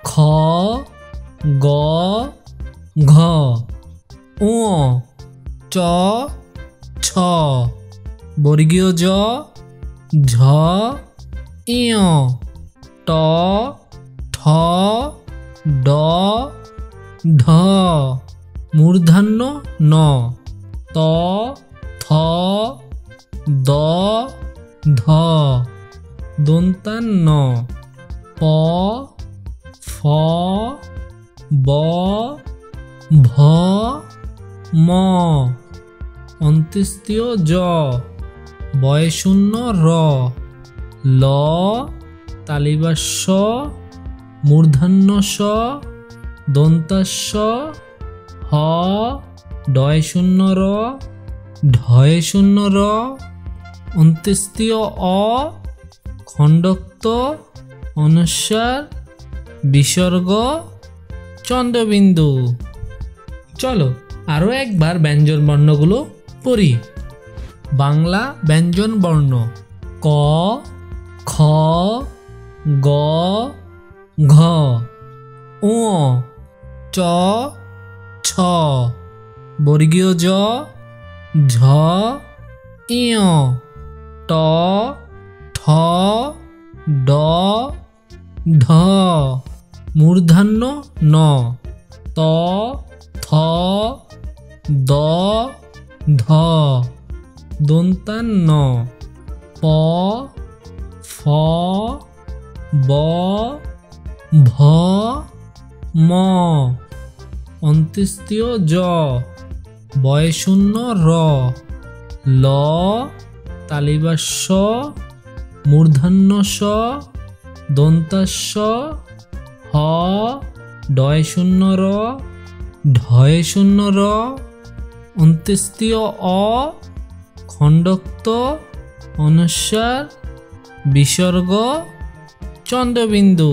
খ গ ঘ ঙ চ ছ বর্গীয় জ ঝ ইয় ট ঠ ড ঢ মূর্ধন্য ন ত থ দ ধ দন্তান্ন প ফ ব ভ ম অন্ত্যেষ্টিয় জ বয়শূন্য র ল তালিবাস্য মূর্ধন্য স দন্তাস্য হ ডয়শূন্য র ঢয়শূন্য র অন্ত্যেষ্টিয় অ খণ্ডক্ত অনুস্বার বিসর্গ চন্দ্রবিন্দু। চলো আরও একবার ব্যঞ্জন বর্ণগুলো পড়ি। বাংলা ব্যঞ্জন বর্ণ ক খ গ ঘ ঙ চ ছ বর্গীয় জ ঝ ইয় ট ঠ ড ঢ মূর্ধন্য ন ত থ দ ধ দন্তান্ন প ফ ব ভ ম অন্ত্যেষ্টিয় জ বয়শূন্য র ল তালিবাস্য মূর্ধন্য স দন্তাস্য হ ডয়শূন্য র ঢয়শূন্য র অন্ত্যেষ্টিয় অ খণ্ডক্ত অনুস্বার বিসর্গ চন্দ্রবিন্দু।